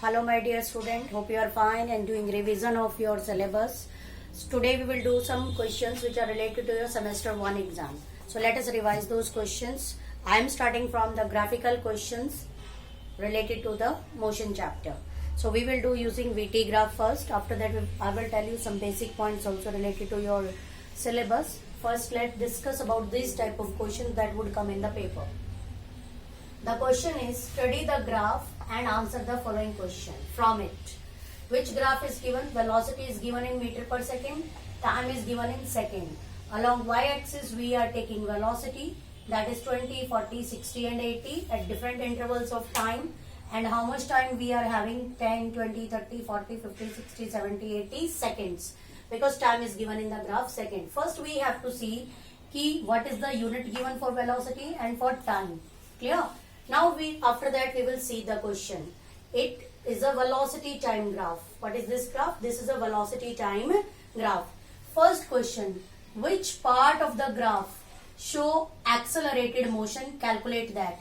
Hello my dear student, hope you are fine and doing revision of your syllabus. Today we will do some questions which are related to your semester 1 exam. So let us revise those questions. I am starting from the graphical questions related to the motion chapter. So we will do using VT graph first. After that I will tell you some basic points also related to your syllabus. First let's discuss about this type of questions that would come in the paper. The question is, study the graph and answer the following question from it. Which graph is given? Velocity is given in meter per second. Time is given in second. Along y-axis we are taking velocity, that is 20, 40, 60 and 80 at different intervals of time. And how much time we are having? 10, 20, 30, 40, 50, 60, 70, 80 seconds. Because time is given in the graph second. First we have to see what is the unit given for velocity and for time. Clear? Now after that we will see the question. It is a velocity time graph. What is this graph? This is a velocity time graph. First question. Which part of the graph show accelerated motion? Calculate that.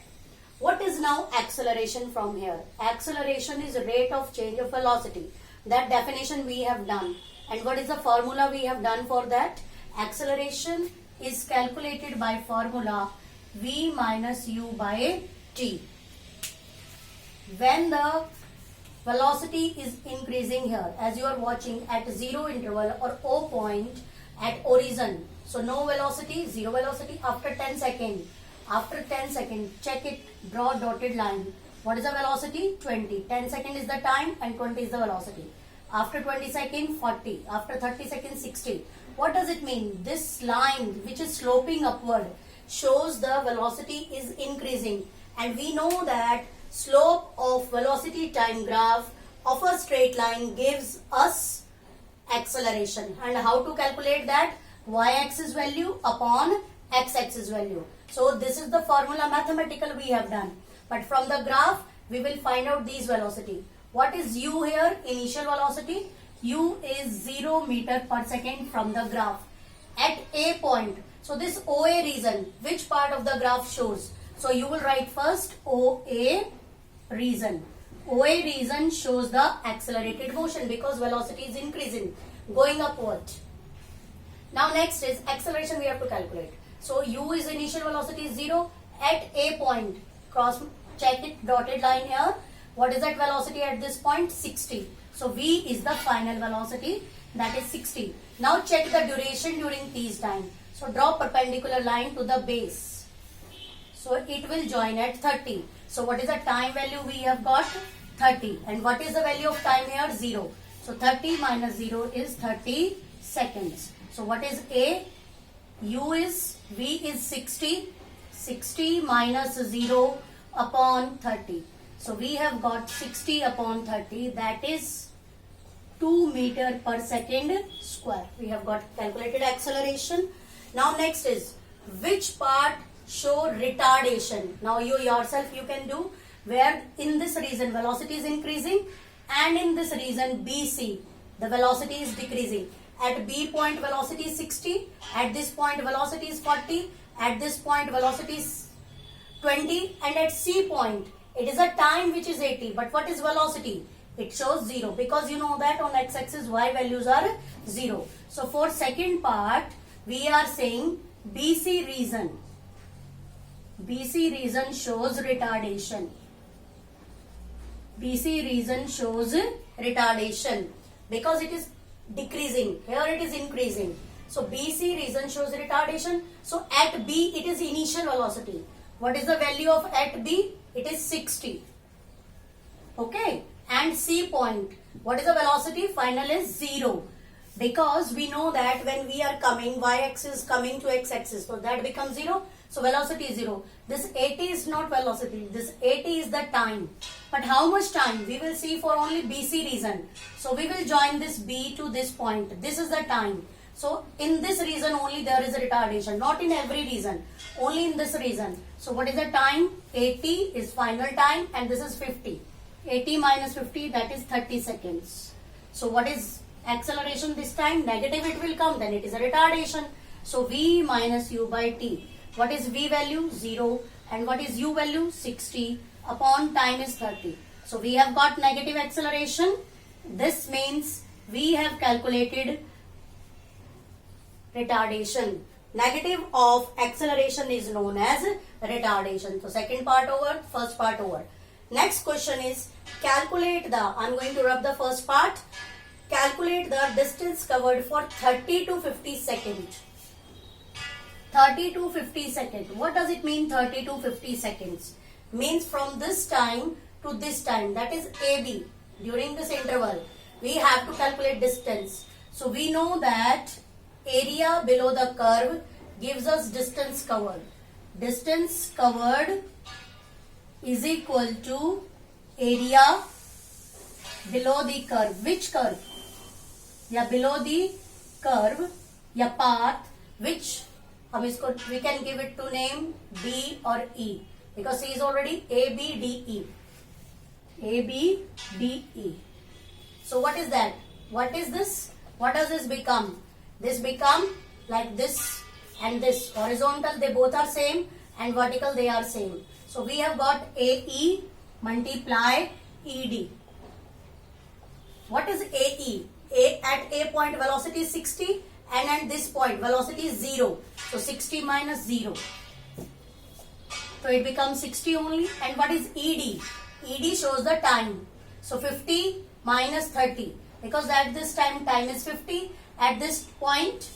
What is now acceleration from here? Acceleration is rate of change of velocity. That definition we have done. And what is the formula we have done for that? Acceleration is calculated by formula V minus U by T. When the velocity is increasing here, as you are watching at 0 interval or O point at origin. So no velocity, 0 velocity after 10 seconds. After 10 seconds, check it, draw dotted line. What is the velocity? 20. 10 seconds is the time and 20 is the velocity. After 20 seconds, 40. After 30 seconds, 60. What does it mean? This line which is sloping upward shows the velocity is increasing. And we know that slope of velocity time graph of a straight line gives us acceleration. And how to calculate that? Y-axis value upon x-axis value. So this is the formula mathematical we have done. But from the graph, we will find out these velocity. What is u here? Initial velocity. U is 0 meter per second from the graph. At A point. So this OA region, which part of the graph shows? So you will write first OA region. OA region shows the accelerated motion because velocity is increasing, going upward. Now next is acceleration we have to calculate. So U is initial velocity 0 at A point. Cross check it, dotted line here. What is that velocity at this point? 60. So V is the final velocity, that is 60. Now check the duration during these time. So draw perpendicular line to the base. So it will join at 30. So what is the time value we have got? 30. And what is the value of time here? 0. So 30 minus 0 is 30 seconds. So what is A? V is 60. 60 minus 0 upon 30. So we have got 60 upon 30, that is 2 meter per second square. We have got calculated acceleration. Now next is, which part show retardation? Now you yourself you can do, where in this region velocity is increasing and in this region BC the velocity is decreasing. At B point velocity is 60, at this point velocity is 40, at this point velocity is 20 and at C point it is a time which is 80. But what is velocity? It shows 0 because you know that on x-axis y values are 0. So for second part we are saying BC region. BC region shows retardation. BC region shows retardation because it is decreasing. Here it is increasing. So BC region shows retardation. So at B it is initial velocity. What is the value of at B? It is 60. Okay. And C point. What is the velocity? Final is 0. Because we know that when we are coming, y-axis coming to x-axis, so that becomes 0. So velocity is 0. This 80 is not velocity. This 80 is the time. But how much time? We will see for only BC region. So we will join this B to this point. This is the time. So in this region only there is a retardation. Not in every region. Only in this region. So what is the time? 80 is final time and this is 50. 80 minus 50, that is 30 seconds. So what is acceleration this time? Negative it will come, then it is a retardation. So V minus U by T. What is V value? 0. And what is U value? 60. Upon time is 30. So we have got negative acceleration. This means we have calculated retardation. Negative of acceleration is known as retardation. So second part over, first part over. Next question is calculate the, I'm going to rub the first part. Calculate the distance covered for 30 to 50 seconds. 30 to 50 seconds. What does it mean 30 to 50 seconds? Means from this time to this time, that is AB. During this interval, we have to calculate distance. So we know that area below the curve gives us distance covered. Distance covered is equal to area below the curve. Which curve? या below the curve या path, which हम इसको we can give it to name D or E, because C is already A B D E. A B D E. So what is that? What is this? What does this become? This become like this and this. Horizontal they both are same, and vertical they are same. So we have got AE multiply ED. What is AE? At A point velocity is 60 and at this point velocity is 0. So 60 minus 0. So it becomes 60 only. And what is ED? ED shows the time. So 50 minus 30. Because at this time is 50. At this point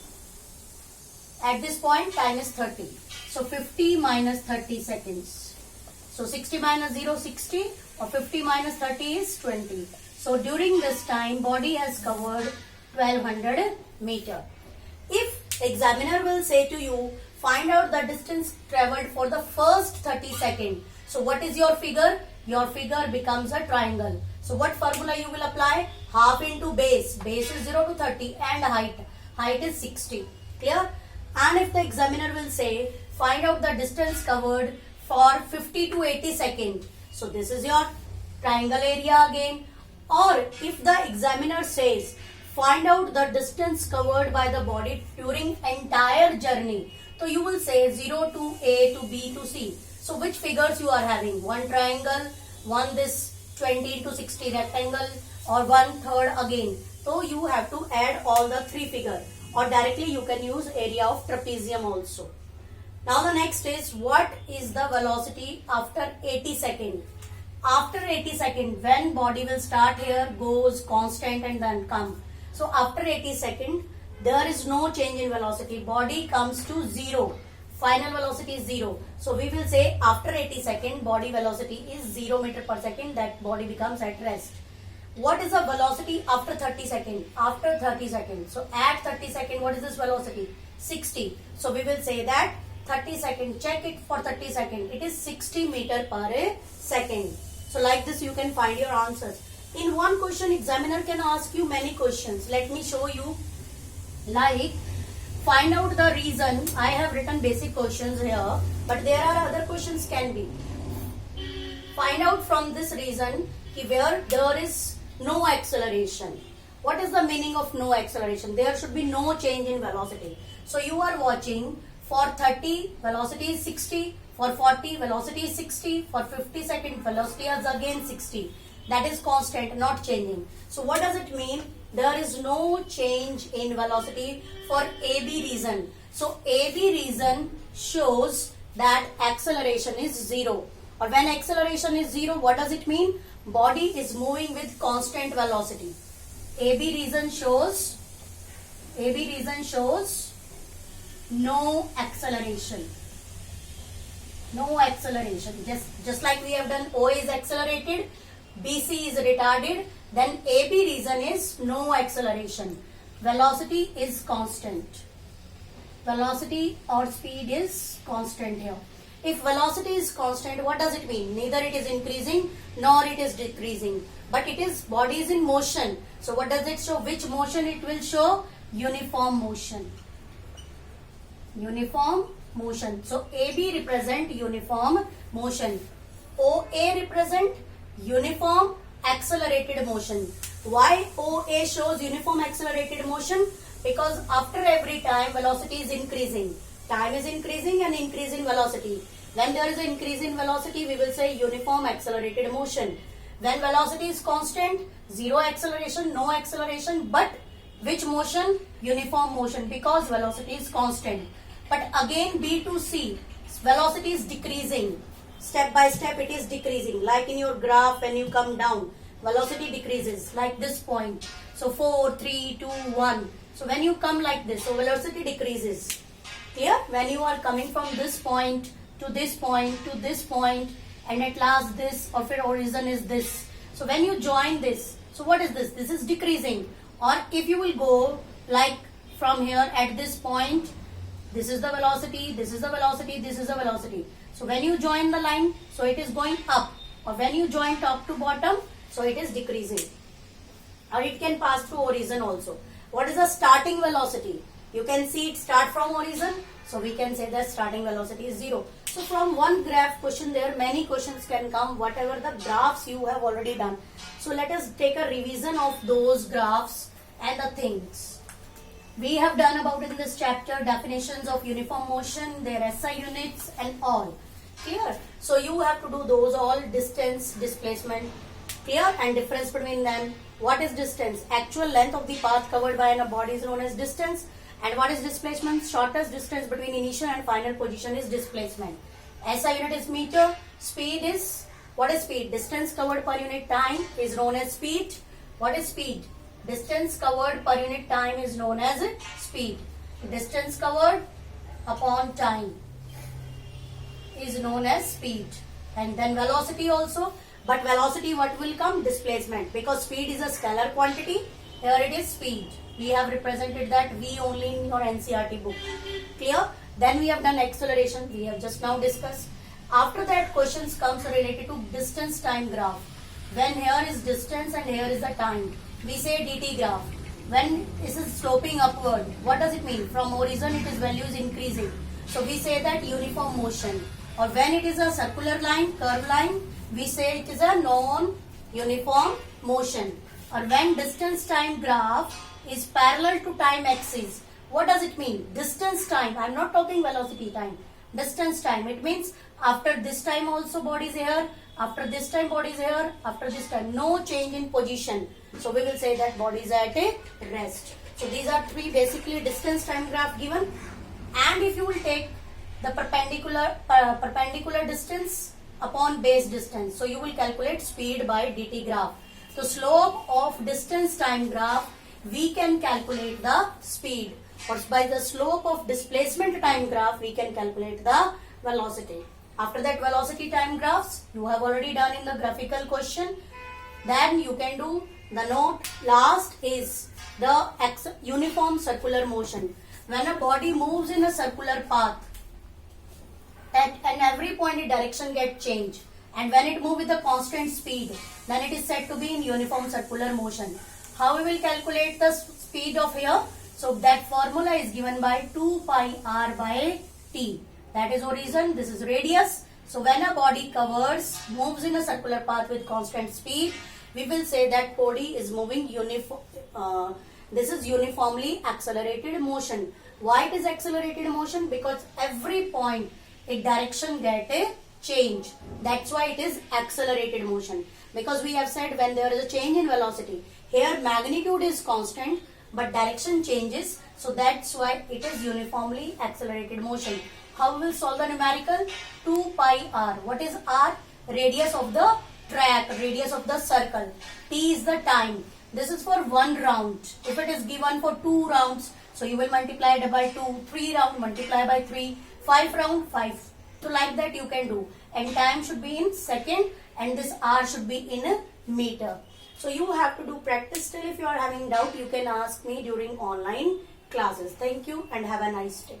time is 30. So 50 minus 30 seconds. So 60 minus 0, 60, or 50 minus 30 is 20. So during this time, body has covered 1200 meter. If examiner will say to you, find out the distance traveled for the first 30 seconds. So what is your figure? Your figure becomes a triangle. So what formula you will apply? Half into base. Base is 0 to 30 and height. Height is 60. Clear? And if the examiner will say, find out the distance covered for 50 to 80 seconds. So this is your triangle area again. Or if the examiner says, find out the distance covered by the body during entire journey. So you will say 0 to A to B to C. So which figures you are having? One triangle, one this 20 into 60 rectangle, or 1/3 again. So you have to add all the three figures, or directly you can use area of trapezium also. Now the next is, what is the velocity after 80 seconds? After 80 seconds, when body will start here, goes constant and then come. So after 80 seconds, there is no change in velocity. Body comes to 0. Final velocity is 0. So we will say after 80 seconds, body velocity is 0 meter per second. That body becomes at rest. What is the velocity after 30 seconds? After 30 seconds. So at 30 seconds, what is this velocity? 60. So we will say that 30 seconds. Check it for 30 seconds. It is 60 meter per second. So like this you can find your answers. In one question, examiner can ask you many questions. Let me show you. Like, find out the reason. I have written basic questions here, but there are other questions can be. Find out from this reason where there is no acceleration. What is the meaning of no acceleration? There should be no change in velocity. So you are watching, for 30 velocity is 60, for 40 velocity is 60, for 50 second velocity is again 60. That is constant, not changing. So what does it mean? There is no change in velocity for AB reason. So AB reason shows that acceleration is 0. Or when acceleration is 0, what does it mean? Body is moving with constant velocity. AB reason shows no acceleration. No acceleration. Just like we have done, OA is accelerated, BC is retarded, then AB reason is no acceleration. Velocity is constant. Velocity or speed is constant here. If velocity is constant, what does it mean? Neither it is increasing nor it is decreasing, but it is, body is in motion. So what does it show? Which motion it will show? Uniform motion. Uniform motion. So AB represent uniform motion. OA represent uniform accelerated motion. Why OA shows uniform accelerated motion? Because after every time velocity is increasing. Time is increasing and increase in velocity. When there is an increase in velocity, we will say uniform accelerated motion. When velocity is constant, zero acceleration, no acceleration, but which motion? Uniform motion, because velocity is constant. But again B to C, velocity is decreasing. Step by step it is decreasing. Like in your graph, when you come down, velocity decreases like this point. So 4, 3, 2, 1. So when you come like this, so velocity decreases. Clear? When you are coming from this point to this point to this point, and at last this of your origin is this. So when you join this, so what is this? This is decreasing. Or if you will go like from here at this point, this is the velocity, this is the velocity, this is the velocity. So when you join the line, so it is going up. Or when you join top to bottom, so it is decreasing. Or it can pass through origin also. What is the starting velocity? You can see it start from origin. So we can say that starting velocity is 0. So from one graph question, there many questions can come, whatever the graphs you have already done. So let us take a revision of those graphs and the things we have done about in this chapter: definitions of uniform motion, their SI units and all. Clear? So you have to do those all: distance, displacement. Clear? And difference between them. What is distance? Actual length of the path covered by a body is known as distance. And what is displacement? Shortest distance between initial and final position is displacement. SI unit is meter. Speed is, what is speed? Distance covered per unit time is known as speed. What is speed? Distance covered per unit time is known as speed. Distance covered upon time is known as speed. And then velocity also. But velocity, what will come? Displacement. Because speed is a scalar quantity. Here it is speed. We have represented that V only in your NCERT book. Clear? Then we have done acceleration. We have just now discussed. After that, questions comes related to distance time graph. When here is distance and here is the time, we say DT graph. When this is sloping upward, what does it mean? From origin, it is values increasing. So we say that uniform motion. Or when it is a circular line, curve line, we say it is a non-uniform motion. Or when distance time graph is parallel to time axis, what does it mean? Distance time, I am not talking velocity time. Distance time, it means after this time also body is here, after this time body is here, after this time, no change in position. So we will say that body is at a rest. So these are three basically distance time graph given. And if you will take the perpendicular distance upon base distance, so you will calculate speed by DT graph. So slope of distance time graph, we can calculate the speed. Or by the slope of displacement time graph, we can calculate the velocity. After that, velocity time graphs you have already done in the graphical question. Then you can do the note. Last is the uniform circular motion. When a body moves in a circular path, at every point its direction gets changed. And when it moves with a constant speed, then it is said to be in uniform circular motion. How we will calculate the speed of here? So that formula is given by 2 pi r by t. That is origin, this is radius. So when a body moves in a circular path with constant speed, we will say that body is moving this is uniformly accelerated motion. Why it is accelerated motion? Because every point its direction get a change. That's why it is accelerated motion. Because we have said when there is a change in velocity, here magnitude is constant but direction changes. So that's why it is uniformly accelerated motion. How we will solve the numerical? 2 pi r. What is r? Radius of the track, radius of the circle. T is the time. This is for 1 round. If it is given for 2 rounds, so you will multiply it by 2. 3 round, multiply by 3. 5 round, 5. So like that you can do. And time should be in second and this r should be in a meter. So you have to do practice. Still if you are having doubt, you can ask me during online classes. Thank you and have a nice day.